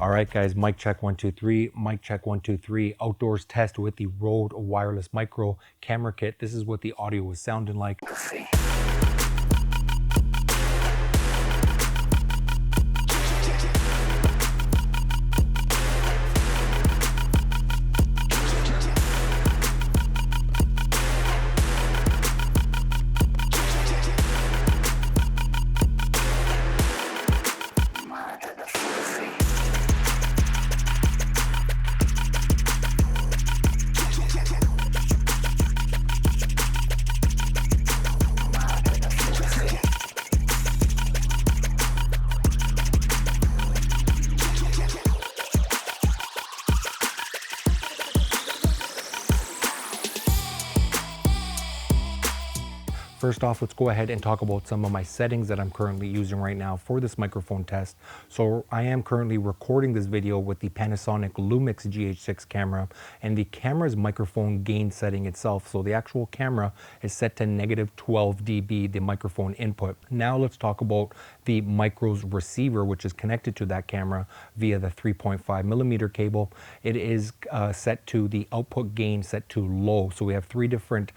All right, guys, mic check 1 2 3, mic check 1 2 3. Outdoors test with the RØDE Wireless Micro camera kit. This is what the audio was sounding like. First off, let's go ahead and talk about some of my settings that I'm currently using right now for this microphone test. So I am currently recording this video with the Panasonic Lumix GH6 camera, and the camera's microphone gain setting itself. So the actual camera is set to -12 dB, the microphone input. Now let's talk about the micro's receiver, which is connected to that camera via the 3.5mm cable. It is set to the output gain set to low. So we have three different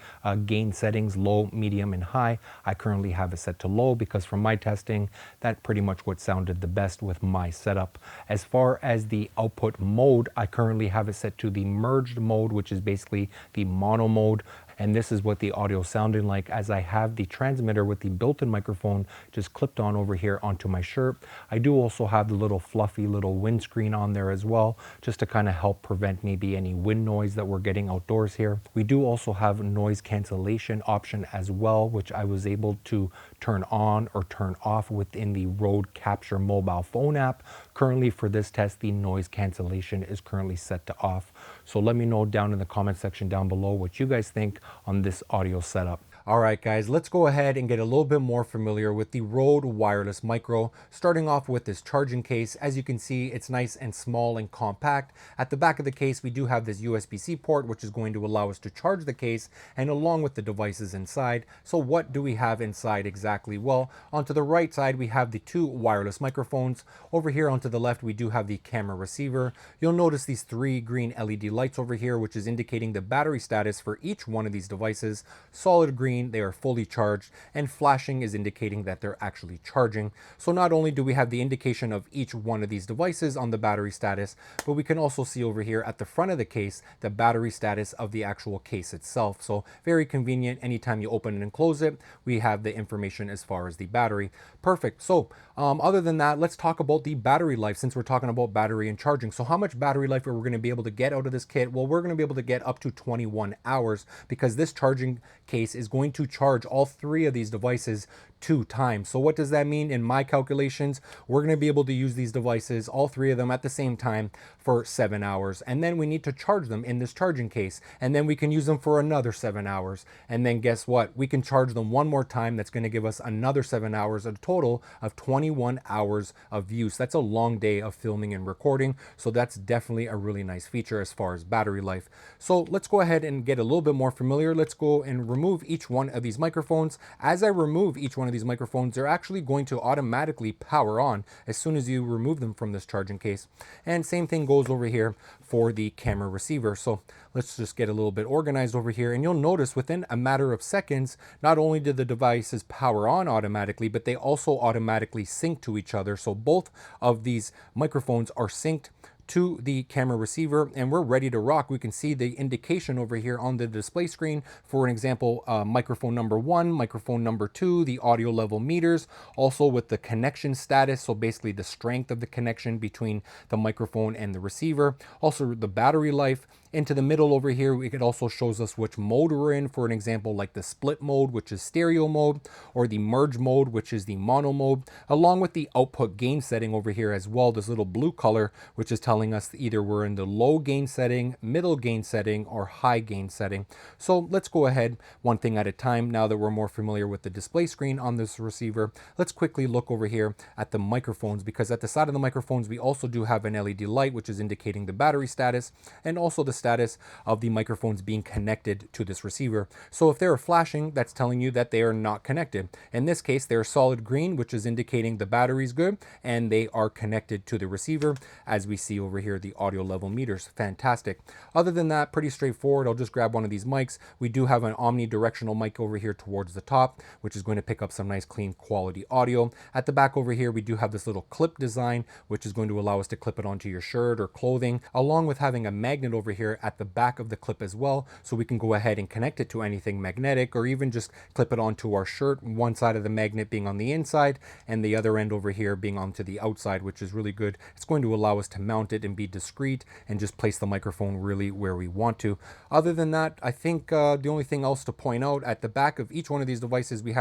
gain settings: low, medium, and high. I currently have it set to low because from my testing, that pretty much what sounded the best with my setup. As far as the output mode, I currently have it set to the merged mode, which is basically the mono mode. And this is what the audio sounding like as I have the transmitter with the built-in microphone just clipped on over here onto my shirt. I do also have the little fluffy little windscreen on there as well, just to kind of help prevent maybe any wind noise that we're getting outdoors here. We do also have a noise cancellation option as well, which I was able to turn on or turn off within the RØDE Capture mobile phone app. Currently for this test, the noise cancellation is currently set to off. So let me know down in the comment section down below what you guys think on this audio setup. All right, guys, let's go ahead and get a little bit more familiar with the RØDE Wireless Micro. Starting off with this charging case. As you can see, it's nice and small and compact. At the back of the case, we do have this USB-C port, which is going to allow us to charge the case and along with the devices inside. So what do we have inside exactly? Well, onto the right side, we have the two wireless microphones. Over here onto the left, we do have the camera receiver. You'll notice these three green LED lights over here, which is indicating the battery status for each one of these devices. Solid green, they are fully charged, and flashing is indicating that they're actually charging. So not only do we have the indication of each one of these devices on the battery status, but we can also see over here at the front of the case the battery status of the actual case itself. So very convenient. Anytime you open and close it, we have the information as far as the battery. Perfect. So other than that, let's talk about the battery life, since we're talking about battery and charging. So how much battery life are we going to be able to get out of this kit? Well, we're going to be able to get up to 21 hours because this charging case is going to charge all three of these devices 2 times. So what does that mean? In my calculations, we're going to be able to use these devices, all three of them at the same time, for 7 hours. And then we need to charge them in this charging case. And then we can use them for another 7 hours. And then guess what? We can charge them one more time. That's going to give us another 7 hours, a total of 21 hours of use. That's a long day of filming and recording. So that's definitely a really nice feature as far as battery life. So let's go ahead and get a little bit more familiar. Let's go and remove each one of these microphones. As I remove each one of these microphones, they're actually going to automatically power on as soon as you remove them from this charging case. And same thing goes over here for the camera receiver. So let's just get a little bit organized over here, and you'll notice within a matter of seconds, not only did the devices power on automatically, but they also automatically sync to each other. So both of these microphones are synced to the camera receiver, and we're ready to rock. We can see the indication over here on the display screen. For an example, microphone number 1, microphone number 2, the audio level meters, also with the connection status, so basically the strength of the connection between the microphone and the receiver, also the battery life. Into the middle over here, it also shows us which mode we're in. For an example, like the split mode, which is stereo mode, or the merge mode, which is the mono mode, along with the output gain setting over here as well, this little blue color, which is telling us either we're in the low gain setting, middle gain setting, or high gain setting. So let's go ahead one thing at a time. Now that we're more familiar with the display screen on this receiver, let's quickly look over here at the microphones, because at the side of the microphones, we also do have an LED light, which is indicating the battery status, and also the status of the microphones being connected to this receiver. So if they're flashing, that's telling you that they are not connected. In this case, they're solid green, which is indicating the battery's good and they are connected to the receiver. As we see over here, the audio level meters, fantastic. Other than that, pretty straightforward. I'll just grab one of these mics. We do have an omnidirectional mic over here towards the top, which is going to pick up some nice clean quality audio. At the back over here, we do have this little clip design, which is going to allow us to clip it onto your shirt or clothing, along with having a magnet over here at the back of the clip as well. So we can go ahead and connect it to anything magnetic, or even just clip it onto our shirt, one side of the magnet being on the inside and the other end over here being onto the outside, which is really good. It's going to allow us to mount it and be discreet and just place the microphone really where we want to. Other than that, I think the only thing else to point out, at the back of each one of these devices, we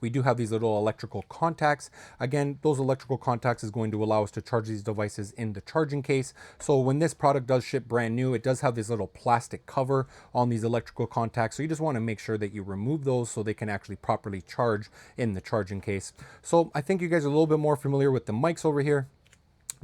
do have these little electrical contacts. Again, those electrical contacts is going to allow us to charge these devices in the charging case. So when this product does ship brand new, it does have this little plastic cover on these electrical contacts. So you just want to make sure that you remove those so they can actually properly charge in the charging case. So I think you guys are a little bit more familiar with the mics over here.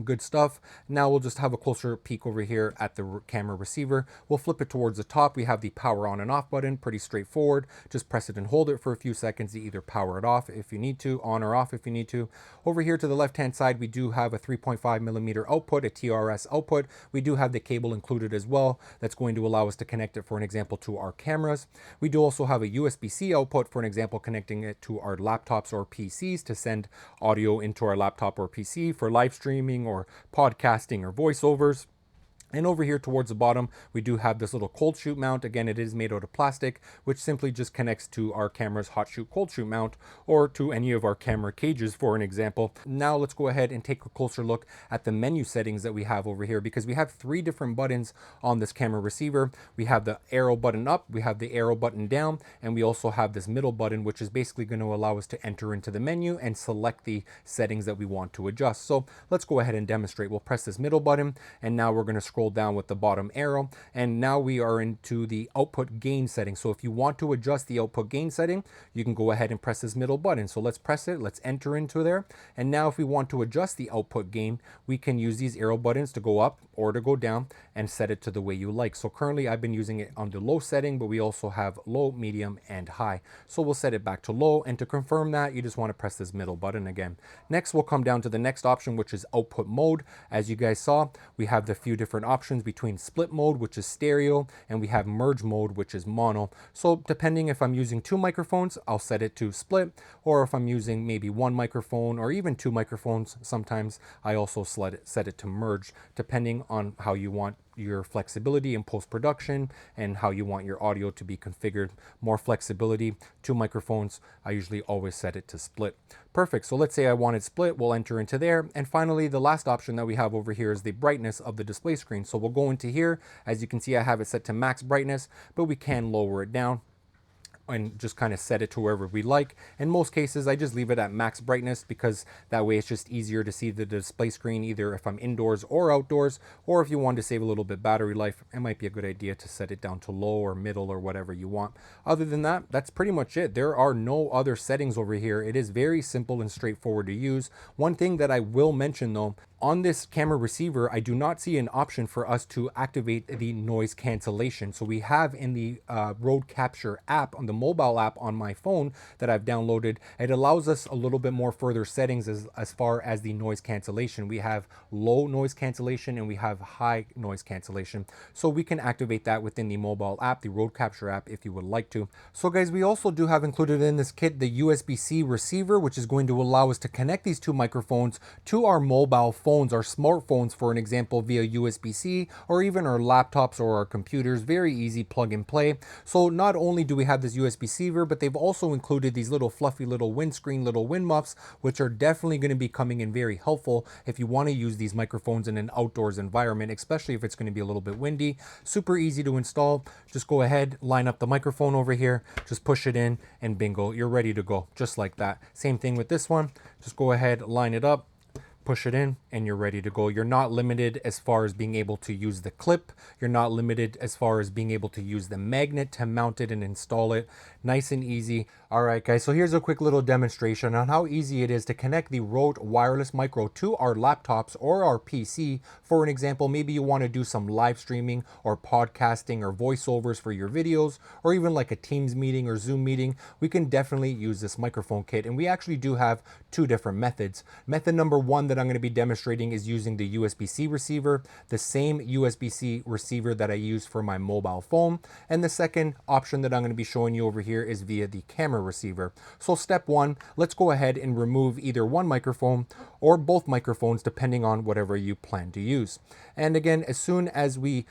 Good stuff. Now we'll just have a closer peek over here at the camera receiver. We'll flip it towards the top. We have the power on and off button, pretty straightforward. Just press it and hold it for a few seconds to either power it off if you need to, on or off if you need to. Over here to the left hand side, we do have a 3.5 millimeter output, a TRS output. We do have the cable included as well. That's going to allow us to connect it, for an example, to our cameras. We do also have a USB-C output, for an example, connecting it to our laptops or PCs to send audio into our laptop or PC for live streaming or podcasting or voiceovers. And over here towards the bottom, we do have this little cold shoot mount. Again, it is made out of plastic, which simply just connects to our camera's hot shoot, cold shoot mount, or to any of our camera cages, for an example. Now let's go ahead and take a closer look at the menu settings that we have over here, because we have 3 different buttons on this camera receiver. We have the arrow button up, we have the arrow button down, and we also have this middle button, which is basically going to allow us to enter into the menu and select the settings that we want to adjust. So let's go ahead and demonstrate. We'll press this middle button, and now we're going to scroll down with the bottom arrow, and now we are into the output gain setting. So if you want to adjust the output gain setting, you can go ahead and press this middle button. So let's press it, let's enter into there, and now if we want to adjust the output gain, we can use these arrow buttons to go up or to go down and set it to the way you like. So currently I've been using it on the low setting, but we also have low, medium, and high. So we'll set it back to low, and to confirm that, you just want to press this middle button again. Next, we'll come down to the next option, which is output mode. As you guys saw, we have the few different options between split mode, which is stereo, and we have merge mode, which is mono. So depending if I'm using 2 microphones, I'll set it to split, or if I'm using maybe 1 microphone or even 2 microphones, sometimes I also set it to merge, depending on how you want your flexibility in post-production and how you want your audio to be configured. More flexibility, 2 microphones, I usually always set it to split. Perfect. So let's say I wanted split, we'll enter into there. And finally, the last option that we have over here is the brightness of the display screen. So we'll go into here. As you can see, I have it set to max brightness, but we can lower it down and just kind of set it to wherever we like. In most cases, I just leave it at max brightness, because that way it's just easier to see the display screen, either if I'm indoors or outdoors, or if you want to save a little bit battery life, it might be a good idea to set it down to low or middle or whatever you want. Other than that, that's pretty much it. There are no other settings over here. It is very simple and straightforward to use. One thing that I will mention though, on this camera receiver, I do not see an option for us to activate the noise cancellation. So we have in the Rode Capture app, on the mobile app on my phone that I've downloaded, it allows us a little bit more further settings as far as the noise cancellation. We have low noise cancellation and we have high noise cancellation. So we can activate that within the mobile app, the Rode Capture app, if you would like to. So guys, we also do have included in this kit the USB-C receiver, which is going to allow us to connect these 2 microphones to our mobile phone, our smartphones, for an example, via USB-C, or even our laptops or our computers. Very easy plug and play. So not only do we have this USB-C, but they've also included these little fluffy little windscreen, little wind muffs, which are definitely going to be coming in very helpful if you want to use these microphones in an outdoors environment, especially if it's going to be a little bit windy. Super easy to install. Just go ahead, line up the microphone over here, just push it in, and bingo, you're ready to go, just like that. Same thing with this one. Just go ahead, line it up, push it in and you're ready to go. You're not limited as far as being able to use the clip. You're not limited as far as being able to use the magnet to mount it and install it. Nice and easy. All right, guys, so here's a quick little demonstration on how easy it is to connect the RØDE Wireless Micro to our laptops or our PC. For an example, maybe you want to do some live streaming or podcasting or voiceovers for your videos, or even like a Teams meeting or Zoom meeting. We can definitely use this microphone kit, and we actually do have two different methods. Method number one that I'm going to be demonstrating is using the USB-C receiver, the same USB-C receiver that I use for my mobile phone. And the second option that I'm going to be showing you over here is via the camera receiver. So step one, let's go ahead and remove either one microphone or both microphones depending on whatever you plan to use. And again, as soon as we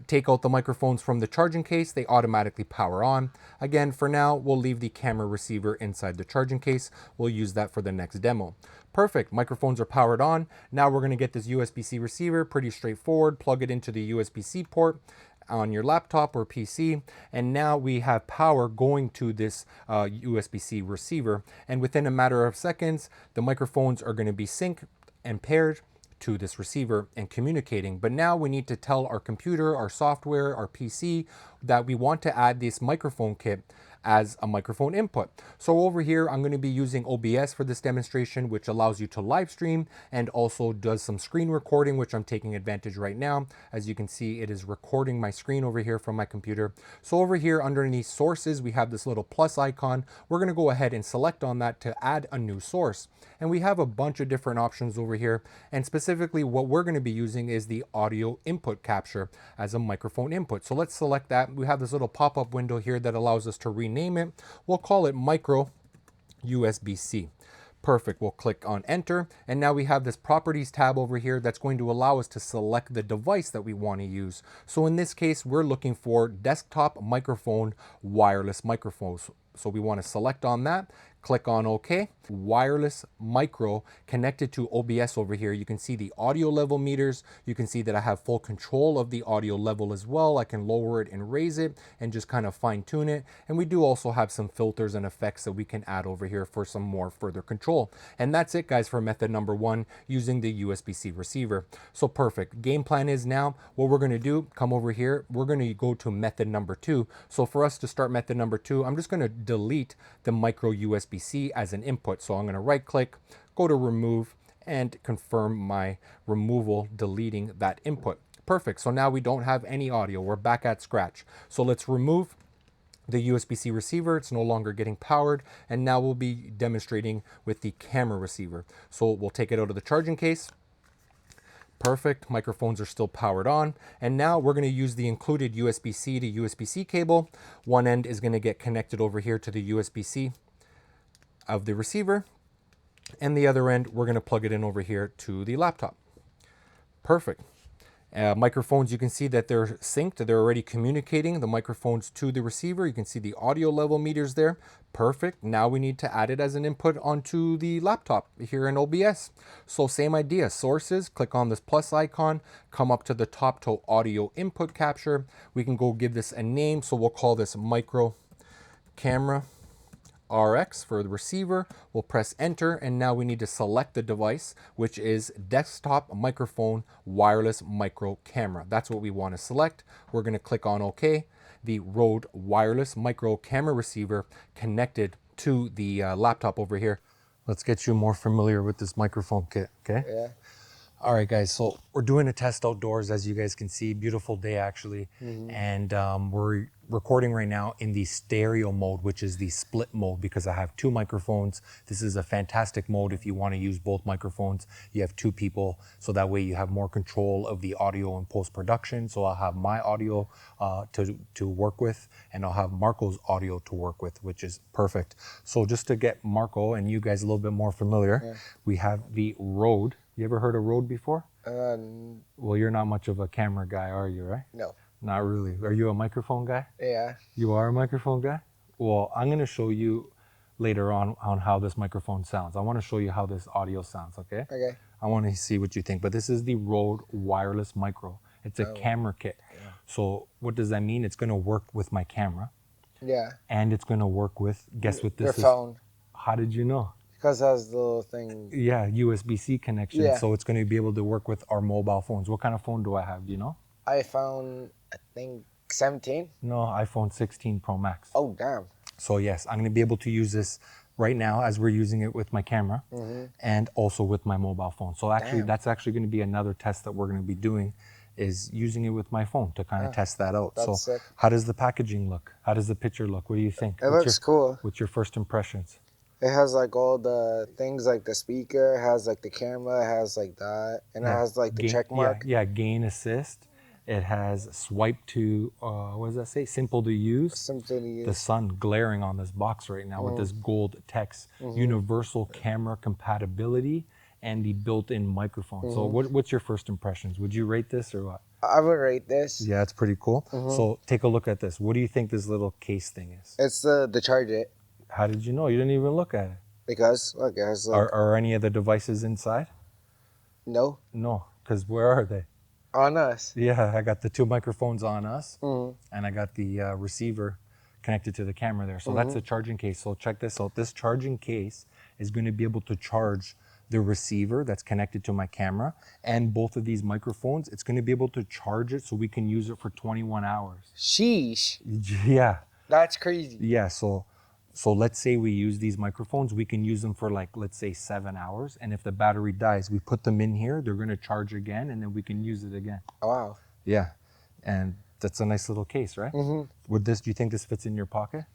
take out the microphones from the charging case, they automatically power on. Again, for now, we'll leave the camera receiver inside the charging case. We'll use that for the next demo. Perfect, microphones are powered on. Now we're gonna get this USB-C receiver, pretty straightforward, plug it into the USB-C port on your laptop or PC, and now we have power going to this USB-C receiver, and within a matter of seconds, the microphones are gonna be synced and paired to this receiver and communicating. But now we need to tell our computer, our software, our PC that we want to add this microphone kit as a microphone input. So over here, I'm going to be using OBS for this demonstration, which allows you to live stream and also does some screen recording, which I'm taking advantage right now. As you can see, it is recording my screen over here from my computer. So over here underneath sources, we have this little plus icon. We're going to go ahead and select on that to add a new source. And we have a bunch of different options over here. And specifically what we're going to be using is the audio input capture as a microphone input. So let's select that. We have this little pop-up window here that allows us to rename it. We'll call it Micro USB-C. Perfect, we'll click on enter, and now we have this properties tab over here that's going to allow us to select the device that we want to use. So in this case, we're looking for desktop microphone, wireless microphones. So we want to select on that, click on OK. Wireless micro connected to OBS over here. You can see the audio level meters. You can see that I have full control of the audio level as well. I can lower it and raise it and just kind of fine tune it. And we do also have some filters and effects that we can add over here for some more further control. And that's it, guys, for method number one using the USB-C receiver. So perfect. Game plan is now what we're going to do, come over here. We're going to go to method number two. So for us to start method number two, I'm just going to delete the micro USB-C as an input. So I'm going to right click, go to remove, and confirm my removal, deleting that input. Perfect. So now we don't have any audio. We're back at scratch. So let's remove the USB-C receiver. It's no longer getting powered. And now we'll be demonstrating with the camera receiver. So we'll take it out of the charging case. Perfect, microphones are still powered on. And now we're going to use the included USB-C to USB-C cable. One end is going to get connected over here to the USB-C of the receiver. And the other end, we're going to plug it in over here to the laptop. Perfect. Microphones, you can see that they're synced. They're already communicating the microphones to the receiver. You can see the audio level meters there. Perfect. Now we need to add it as an input onto the laptop here in OBS. So same idea, sources, click on this plus icon, come up to the top to audio input capture. We can go give this a name. So we'll call this micro camera RX for the receiver. We'll press enter, and now we need to select the device, which is desktop microphone wireless micro camera. That's what we want to select. We're going to click on OK. The RØDE Wireless Micro camera receiver connected to the laptop over here. Let's get you more familiar with this microphone kit, okay? Yeah. All right, guys, so we're doing a test outdoors, as you guys can see. Beautiful day, actually. And we're recording right now in the stereo mode, which is the split mode, because I have two microphones. This is a fantastic mode if you want to use both microphones. You have two people, so that way you have more control of the audio in post-production. So I'll have my audio to work with, and I'll have Marco's audio to work with, which is perfect. So just to get Marco and you guys a little bit more familiar, we have the RØDE. You ever heard of RØDE before? Well, you're not much of a camera guy, are you, right? No. Not really. Are you a microphone guy? Yeah. You are a microphone guy? Well, I'm going to show you later on how this microphone sounds. I want to show you how this audio sounds, okay? Okay. I want to see what you think. But this is the RØDE Wireless Micro. It's a camera kit. Yeah. So what does that mean? It's going to work with my camera. Yeah. And it's going to work with, guess what this Your is? phone. How did you know? Because it has the little thing. Yeah, USB-C connection. Yeah. So it's going to be able to work with our mobile phones. What kind of phone do I have? Do you know? iPhone, I think 17. No, iPhone 16 Pro Max. Oh damn. So yes, I'm going to be able to use this right now as we're using it with my camera and also with my mobile phone. So actually, Damn. that's actually going to be another test that we're going to be doing, is using it with my phone to kind of test that out. So that's sick. how does the packaging look? How does the picture look? What do you think? It looks cool. What's your first impressions? It has like all the things, like the speaker, it has like the camera, it has like that, and it has like the check mark. Yeah, gain assist. It has swipe to, what does that say? Simple to use. Simple to use. The sun glaring on this box right now with this gold text. Universal camera compatibility and the built-in microphone. So what's your first impressions? Would you rate this or what? I would rate this. Yeah, it's pretty cool. So take a look at this. What do you think this little case thing is? It's the charge it. How did you know? You didn't even look at it. Because look, it has like, Are any of the devices inside? no, No, because where are they? on us. Yeah, I got the two microphones on us, and I got the receiver connected to the camera there. So that's a charging case. So check this out. This charging case is going to be able to charge the receiver that's connected to my camera and both of these microphones. It's going to be able to charge it so we can use it for 21 hours. Sheesh. Yeah. That's crazy. Yeah, so let's say we use these microphones, we can use them for like, let's say 7 hours. And if the battery dies, we put them in here, they're gonna charge again, and then we can use it again. Oh, wow. Yeah, and that's a nice little case, right? Do you think this fits in your pocket?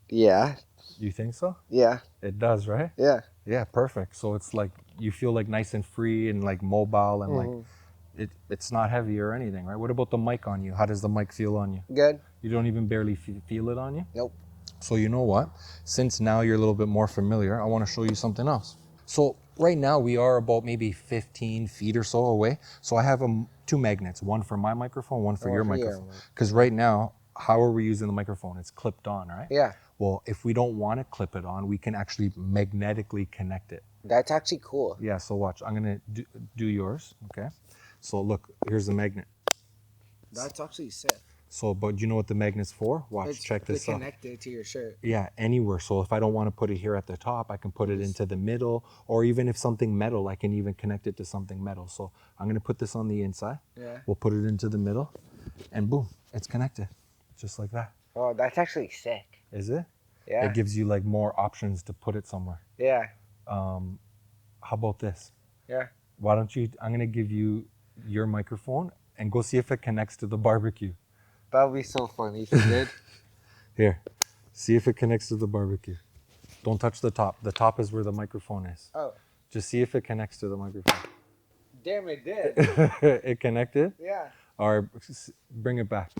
Yeah. You think so? Yeah. It does, right? Yeah. Yeah, perfect. So it's like, you feel like nice and free and like mobile and like, it's not heavy or anything, right? What about the mic on you? How does the mic feel on you? Good. You don't even barely feel it on you? Nope. So you know what? Since now you're a little bit more familiar, I want to show you something else. So right now we are about maybe 15 feet or so away. So I have two magnets, one for my microphone, one for your microphone. Because right now, how are we using the microphone? It's clipped on, right? Yeah. Well, if we don't want to clip it on, we can actually magnetically connect it. That's actually cool. Yeah, so watch. I'm going to do yours, okay? So look, here's the magnet. That's actually sick. So, but you know what the magnet's for? Watch, check this out. It's connected to your shirt. Yeah, anywhere. So if I don't want to put it here at the top, I can put it into the middle, or even if something metal, I can even connect it to something metal. So I'm going to put this on the inside. Yeah. We'll put it into the middle, and boom, it's connected, just like that. Oh, that's actually sick. Is it? Yeah. It gives you like more options to put it somewhere. Yeah. How about this? Yeah. Why don't you, I'm going to give you your microphone and go see if it connects to the barbecue. That would be so funny if you did. Here, see if it connects to the barbecue. Don't touch the top. The top is where the microphone is. Oh. Just see if it connects to the microphone. Damn, it did. It connected? Yeah. All right, bring it back.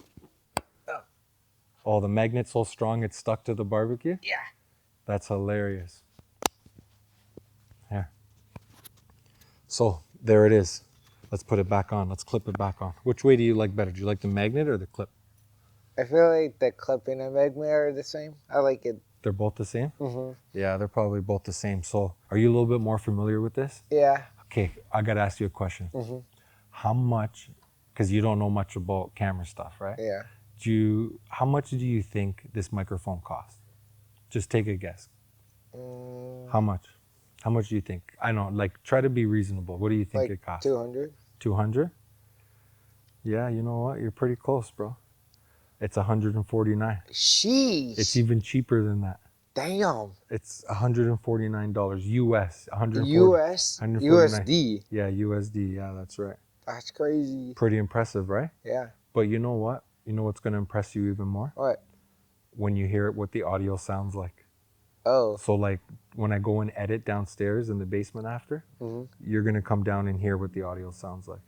Oh, the magnet's so strong it's stuck to the barbecue? Yeah. That's hilarious. Here. So, there it is. Let's put it back on. Let's clip it back on. Which way do you like better? Do you like the magnet or the clip? I feel like the clip and the magnet are the same. I like it. They're both the same? Yeah, they're probably both the same. So, are you a little bit more familiar with this? Yeah. Okay, I got to ask you a question. How much, because you don't know much about camera stuff, right? Yeah. How much do you think this microphone costs? Just take a guess. How much? How much do you think? I know, like, try to be reasonable. What do you think Like it costs? 200. 200? Yeah, you know what? You're pretty close, bro. It's 149. Sheesh. It's even cheaper than that. Damn. It's $149 US. US? 149. USD. Yeah, USD. Yeah, that's right. That's crazy. Pretty impressive, right? Yeah. But you know what? You know what's going to impress you even more? What? When you hear what the audio sounds like. Oh. So like when I go and edit downstairs in the basement after, you're going to come down and hear what the audio sounds like.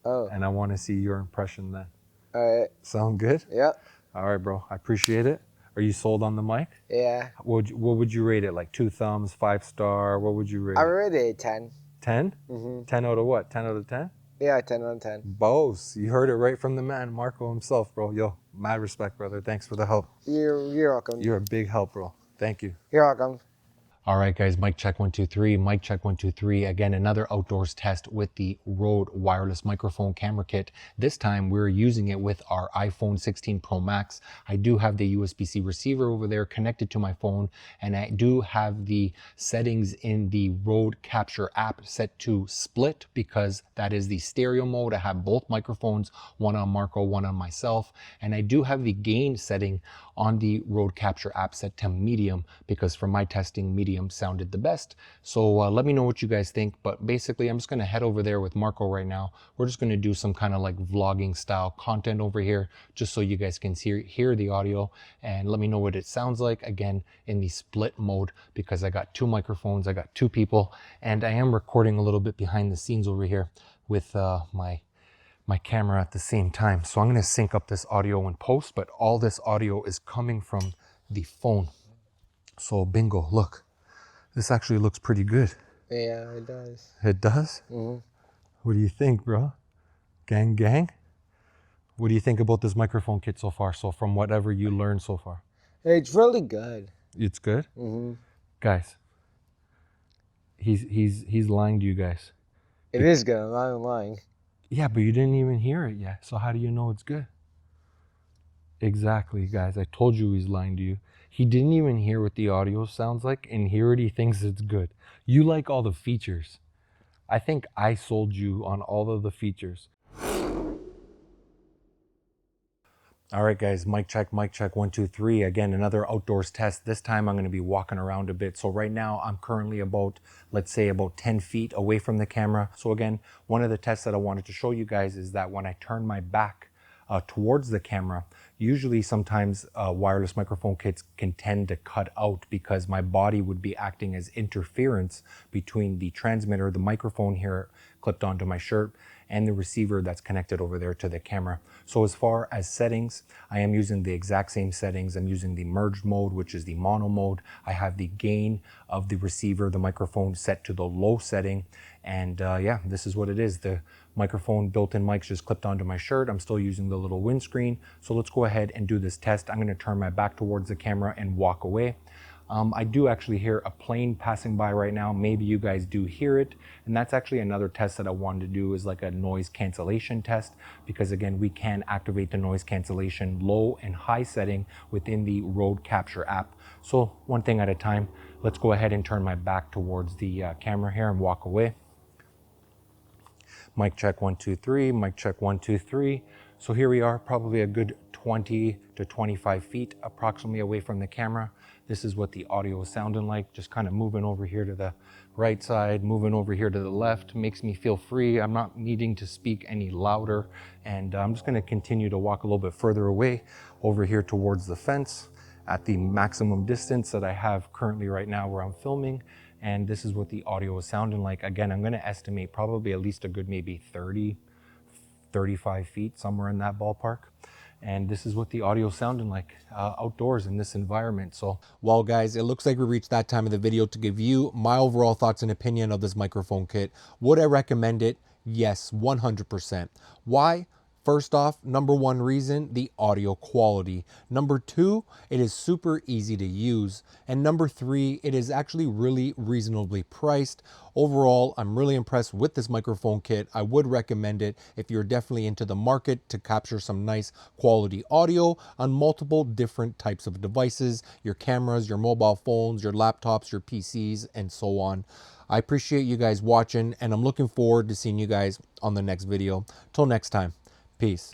Oh. And I want to see your impression then. All right. Sound good? Yep. All right, bro. I appreciate it. Are you sold on the mic? Yeah. What would you rate it? Like 2 thumbs, 5 star? What would you rate I it? rated it 10. 10? 10 out of what? 10 out of 10? Yeah, 10 on 10. Boss, you heard it right from the man, Marco himself, bro. Yo, mad respect, brother. Thanks for the help. You're welcome. You're a big help, bro. Thank you. You're welcome. All right, guys, mic check 1 2 3, mic check 1 2 3. Again, another outdoors test with the RØDE Wireless Microphone Camera Kit. This time we're using it with our iPhone 16 Pro Max. I do have the USB-C receiver over there connected to my phone, and I do have the settings in the RØDE Capture app set to split because that is the stereo mode. I have both microphones, one on Marco, one on myself, and I do have the gain setting on the RØDE Capture app set to medium because for my testing, medium sounded the best. So let me know what you guys think, but basically I'm just going to head over there with Marco right now. We're just going to do some kind of like vlogging style content over here just so you guys can hear the audio and let me know what it sounds like, again in the split mode because I got two microphones, I got two people, and I am recording a little bit behind the scenes over here with my camera at the same time. So I'm going to sync up this audio in post, but all this audio is coming from the phone. So bingo, look. This actually looks pretty good. Yeah, it does. It does? Mm-hmm. What do you think, bro? Gang, gang? What do you think about this microphone kit so far? So from whatever you learned so far. It's really good. It's good? Mm-hmm. Guys, he's lying to you guys. It is good, I'm not lying. Yeah, but you didn't even hear it yet. So how do you know it's good? Exactly, guys. I told you he's lying to you. He didn't even hear what the audio sounds like, and he already thinks it's good. You like all the features. I think I sold you on all of the features. All right, guys, mic check 1 2 3. Again, another outdoors test. This time I'm going to be walking around a bit. So right now I'm currently about, let's say about 10 feet away from the camera. So again, one of the tests that I wanted to show you guys is that when I turn my back towards the camera, usually sometimes wireless microphone kits can tend to cut out because my body would be acting as interference between the transmitter, the microphone here clipped onto my shirt, and the receiver that's connected over there to the camera. So as far as settings, I am using the exact same settings. I'm using the merged mode, which is the mono mode. I have the gain of the receiver, the microphone set to the low setting. And yeah, this is what it is. The microphone built-in mic's just clipped onto my shirt. I'm still using the little windscreen. So let's go ahead and do this test. I'm gonna turn my back towards the camera and walk away. I do actually hear a plane passing by right now. Maybe you guys do hear it. And that's actually another test that I wanted to do, is like a noise cancellation test, because again, we can activate the noise cancellation low and high setting within the RØDE Capture app. So one thing at a time. Let's go ahead and turn my back towards the camera here and walk away. Mic check 1 2 3, mic check 1 2 3. So here we are, probably a good 20 to 25 feet approximately away from the camera. This is what the audio is sounding like, just kind of moving over here to the right side, moving over here to the left. Makes me feel free. I'm not needing to speak any louder. And I'm just gonna continue to walk a little bit further away over here towards the fence at the maximum distance that I have currently right now where I'm filming. And this is what the audio is sounding like. Again, I'm gonna estimate probably at least a good maybe 30, 35 feet, somewhere in that ballpark. And this is what the audio is sounding like outdoors in this environment. So, well guys, it looks like we reached that time of the video to give you my overall thoughts and opinion of this microphone kit. Would I recommend it? Yes, 100%. Why? First off, number one reason, the audio quality. Number two, it is super easy to use. And number three, it is actually really reasonably priced. Overall, I'm really impressed with this microphone kit. I would recommend it if you're definitely into the market to capture some nice quality audio on multiple different types of devices, your cameras, your mobile phones, your laptops, your PCs, and so on. I appreciate you guys watching, and I'm looking forward to seeing you guys on the next video. Till next time. Peace.